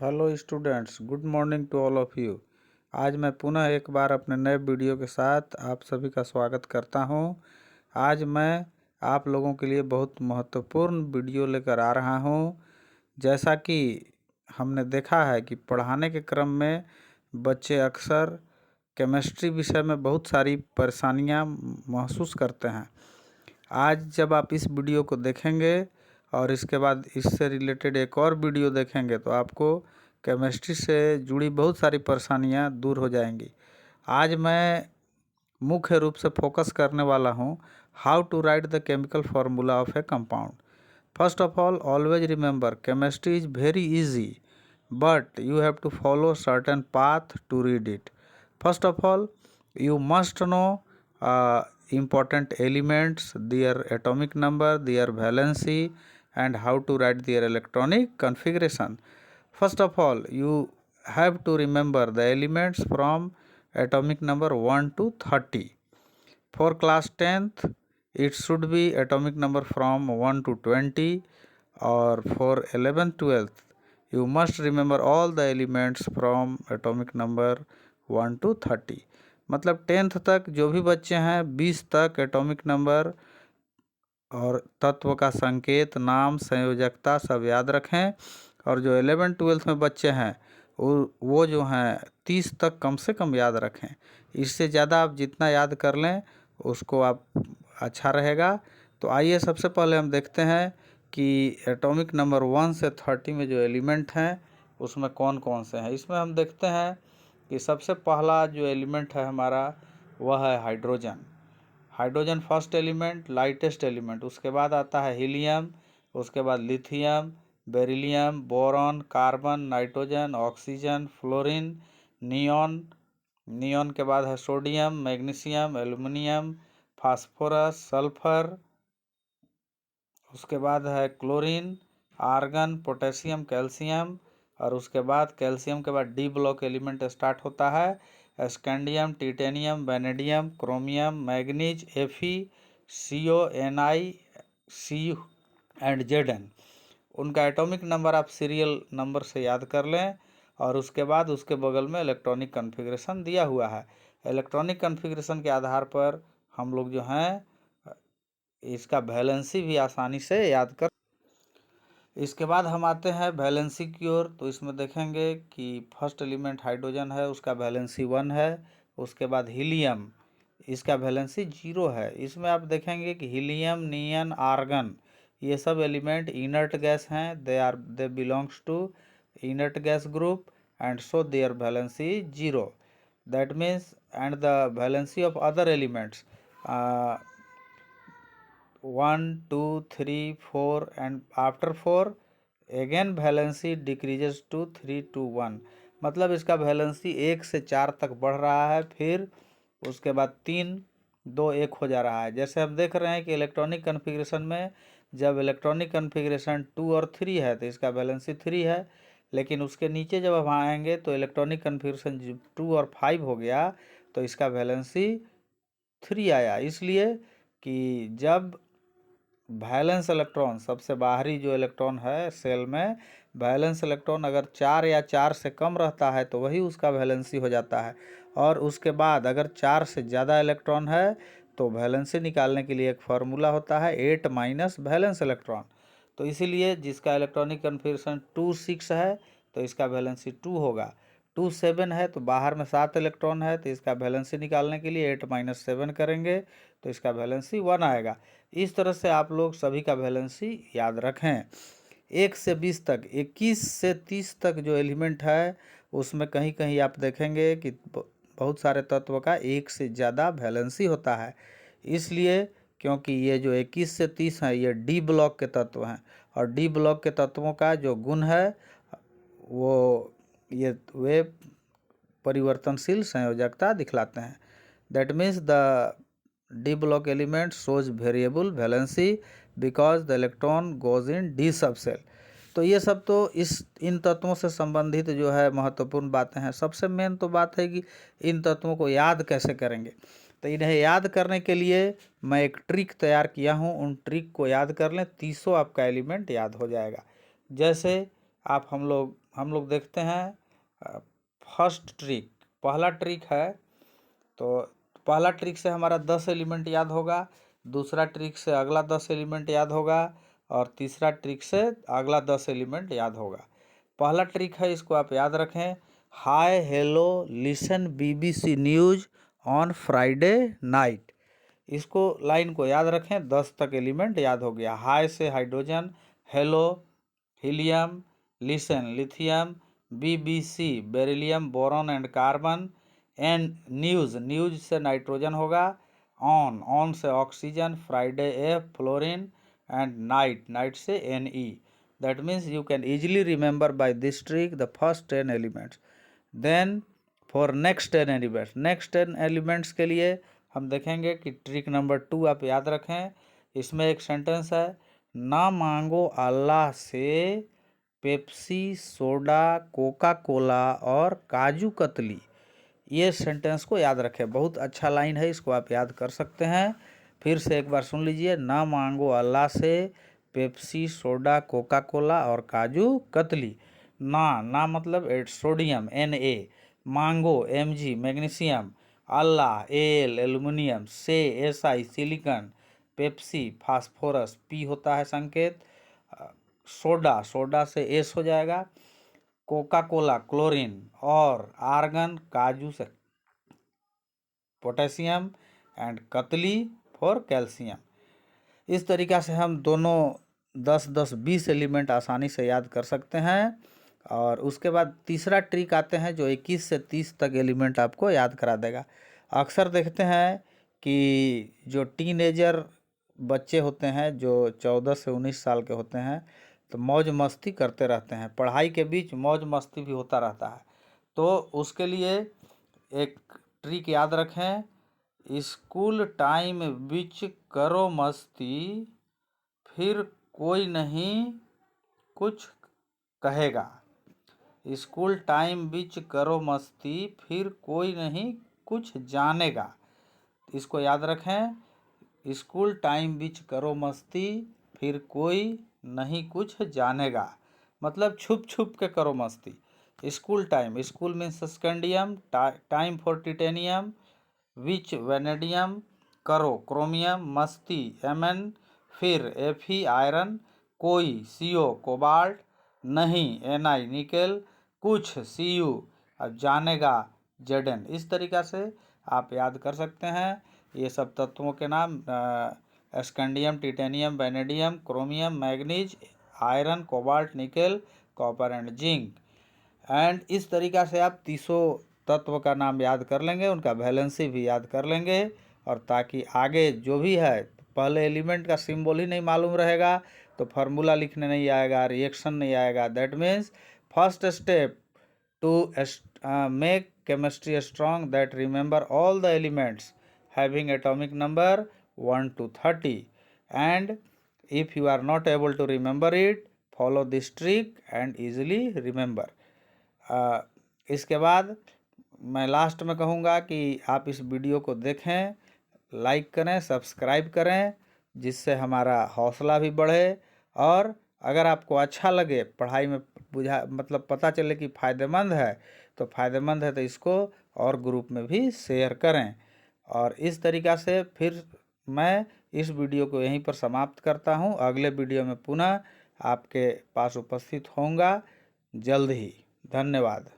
Hello students, good morning to all of you. आज मैं पुनः एक बार अपने नए वीडियो के साथ आप सभी का स्वागत करता हूं। आज मैं आप लोगों के लिए बहुत महत्वपूर्ण वीडियो लेकर आ रहा हूं। जैसा कि हमने देखा है कि पढ़ाने के क्रम में बच्चे अक्सर केमिस्ट्री विषय में बहुत सारी परेशानियां महसूस करते हैं। आज जब आप इस वीडियो को देखेंगे और इसके बाद इससे रिलेटेड एक और वीडियो देखेंगे तो आपको केमिस्ट्री से जुड़ी बहुत सारी परेशानियां दूर हो जाएंगी। आज मैं मुख्य रूप से फोकस करने वाला हूं how to write the chemical formula of a compound. First of all, always remember chemistry is very easy, but you have to follow certain path to read it. First of all, you must know important elements, their atomic number, their valency, and how to write their electronic configuration. First of all, you have to remember the elements from atomic number 1 to 30. For class 10th, it should be atomic number from 1 to 20, or for 11th 12th you must remember all the elements from atomic number 1 to 30। मतलब 10th तक जो भी बच्चे हैं 20 तक atomic number और तत्व का संकेत, नाम, संयोजकता सब याद रखें। और जो 11th 12th में बच्चे हैं वो जो हैं 30 तक कम से कम याद रखें। इससे ज़्यादा आप जितना याद कर लें उसको आप अच्छा रहेगा। तो आइए सबसे पहले हम देखते हैं कि एटॉमिक नंबर 1 से 30 में जो एलिमेंट हैं उसमें कौन कौन से हैं। इसमें हम देखते हैं कि सबसे पहला जो एलिमेंट है हमारा वह है hydrogen. Hydrogen first element, lightest element. उसके बाद आता है हीलियम, उसके बाद lithium, beryllium, boron, carbon, nitrogen, oxygen, fluorine, neon. Neon के बाद है sodium, magnesium, aluminium, phosphorus, sulphur. उसके बाद है क्लोरीन, आर्गन, पोटेशियम, कैल्शियम। और उसके बाद कैल्शियम के बाद डी ब्लॉक एलिमेंट स्टार्ट होता है scandium, titanium, vanadium, chromium, manganese, FE, CO, NI, C and ZN. उनका एटॉमिक नंबर आप सीरियल नंबर से याद कर लें। और उसके बाद उसके बगल में इलेक्ट्रॉनिक कन्फिग्रेशन दिया हुआ है। इलेक्ट्रॉनिक कन्फिग्रेशन के आधार पर हम लोग जो हैं इसका वैलेंसी भी आसानी से याद कर। इसके बाद हम आते हैं वैलेंसी की ओर। तो इसमें देखेंगे कि फर्स्ट एलिमेंट हाइड्रोजन है, उसका वैलेंसी 1 है। उसके बाद हीलियम, इसका वैलेंसी 0 है। इसमें आप देखेंगे कि हीलियम, नियन, आर्गन ये सब एलिमेंट इनर्ट गैस हैं। They belongs to inert gas group and so their valency 0। That means and the valency of other elements 1 2 3 4 and after 4 again valency decreases to 3 to 1। मतलब इसका वैलेंसी 1 से 4 तक बढ़ रहा है, फिर उसके बाद 3 2 1 हो जा रहा है। जैसे हम देख रहे हैं कि इलेक्ट्रॉनिक कन्फिग्रेशन में जब इलेक्ट्रॉनिक कन्फिग्रेशन 2 और 3 है तो इसका वैलेंसी 3 है, लेकिन उसके नीचे जब हम आएंगे तो इलेक्ट्रॉनिक कन्फिग्रेशन 2 और 5 हो गया तो इसका वैलेंसी 3 आया। इसलिए कि जब वैलेंस इलेक्ट्रॉन, सबसे बाहरी जो इलेक्ट्रॉन है सेल में, वैलेंस इलेक्ट्रॉन अगर 4 या 4 से कम रहता है तो वही उसका वैलेंसी हो जाता है। और उसके बाद अगर 4 से ज़्यादा इलेक्ट्रॉन है तो वैलेंसी निकालने के लिए एक फार्मूला होता है 8 माइनस वैलेंस इलेक्ट्रॉन। तो इसीलिए जिसका इलेक्ट्रॉनिक कन्फिग्रेशन 2 6 है तो इसका वैलेंसी 2 होगा। 2 7 है तो बाहर में 7 इलेक्ट्रॉन है तो इसका वैलेंसी निकालने के लिए 8 माइनस 7 करेंगे तो इसका वैलेंसी 1 आएगा। इस तरह से आप लोग सभी का वैलेंसी याद रखें। 1 से 20 तक, 21 से 30 तक जो एलिमेंट है उसमें कहीं कहीं आप देखेंगे कि बहुत सारे तत्व का 1 से ज़्यादा वैलेंसी होता है। इसलिए क्योंकि ये जो 21 से 30 हैं ये डी ब्लॉक के तत्व हैं, और डी ब्लॉक के तत्वों का जो गुण है वो वे परिवर्तनशील संयोजकता दिखलाते हैं। That means the D block element shows variable valency because the electron goes in d subshell। तो ये सब तो इन तत्वों से संबंधित जो है महत्वपूर्ण बातें हैं। सबसे मेन तो बात है कि इन तत्वों को याद कैसे करेंगे। तो इन्हें याद करने के लिए मैं एक ट्रिक तैयार किया हूँ, उन ट्रिक को याद कर लें, 30 आपका एलिमेंट याद हो जाएगा। जैसे आप हम लोग हम लोग देखते हैं फर्स्ट ट्रिक, पहला ट्रिक है। तो पहला ट्रिक से हमारा 10 एलिमेंट याद होगा, दूसरा ट्रिक से अगला 10 एलिमेंट याद होगा, और तीसरा ट्रिक से अगला 10 एलिमेंट याद होगा। पहला ट्रिक है, इसको आप याद रखें, hi hello listen BBC news on Friday night. इसको लाइन को याद रखें, 10 तक एलिमेंट याद हो गया। हाय से hydrogen, hello helium, listen lithium, BBC beryllium boron and carbon, and news से नाइट्रोजन होगा, ऑन से oxygen, Friday fluorine, and night से Ne। That means you can easily remember by this trick the first 10 elements. Then for next 10 elements के लिए हम देखेंगे कि trick number 2 आप याद रखें। इसमें एक सेंटेंस है, ना मांगो अल्लाह से पेप्सी, सोडा, कोका कोला और काजू कतली। ये सेंटेंस को याद रखें, बहुत अच्छा लाइन है, इसको आप याद कर सकते हैं। फिर से एक बार सुन लीजिए, ना मांगो अल्लाह से पेप्सी, सोडा, कोका कोला और काजू कतली। ना मतलब सोडियम Na, मांगो Mg मैग्नीशियम, अल्लाह Al एल्युमिनियम, से Si silicon, Pepsi phosphorus, P होता है संकेत, सोडा से S हो जाएगा, कोका कोला क्लोरीन, और आर्गन काजू से potassium, and katli for calcium. इस तरीक़ा से हम दोनों 10-10-20 एलिमेंट आसानी से याद कर सकते हैं। और उसके बाद तीसरा ट्रिक आते हैं जो 21 से 30 तक एलिमेंट आपको याद करा देगा। अक्सर देखते हैं कि जो टीनेजर बच्चे होते हैं जो 14 से 19 साल के होते हैं, तो मौज मस्ती करते रहते हैं, पढ़ाई के बीच मौज मस्ती भी होता रहता है। तो उसके लिए एक ट्रिक याद रखें, स्कूल टाइम बीच करो मस्ती, फिर कोई नहीं कुछ कहेगा। स्कूल टाइम बीच करो मस्ती, फिर कोई नहीं कुछ जानेगा। इसको याद रखें, स्कूल टाइम बीच करो मस्ती, फिर कोई नहीं कुछ जानेगा, मतलब छुप छुप के करो मस्ती। School time, school means scandium, time for titanium, which vanadium, करो क्रोमियम, मस्ती Mn, फिर Fe आयरन, कोई Co कोबाल्ट, नहीं Ni निकेल, कुछ Cu, अब जानेगा Zn। इस तरीक़ा से आप याद कर सकते हैं ये सब तत्वों के नाम, scandium, titanium, vanadium, chromium, manganese, iron, cobalt, nickel, copper and zinc. And इस तरीक़ा से आप 300 तत्व का नाम याद कर लेंगे, उनका वैलेंसी भी याद कर लेंगे, और ताकि आगे जो भी है, पहले एलिमेंट का सिंबल ही नहीं मालूम रहेगा तो फार्मूला लिखने नहीं आएगा, रिएक्शन नहीं आएगा। That means first step to make chemistry strong, that remember all the elements having atomic number 1 to 30, and if you are not able to remember it, follow this trick and easily remember। इसके बाद मैं last में कहूँगा कि आप इस video को देखें, लाइक करें, सब्सक्राइब करें, जिससे हमारा हौसला भी बढ़े, और अगर आपको अच्छा लगे, पढ़ाई में मतलब पता चले कि फ़ायदेमंद है, तो इसको और ग्रुप में भी शेयर करें। और इस तरीक़ा से फिर मैं इस वीडियो को यहीं पर समाप्त करता हूं। अगले वीडियो में पुनः आपके पास उपस्थित होऊंगा जल्द ही। धन्यवाद।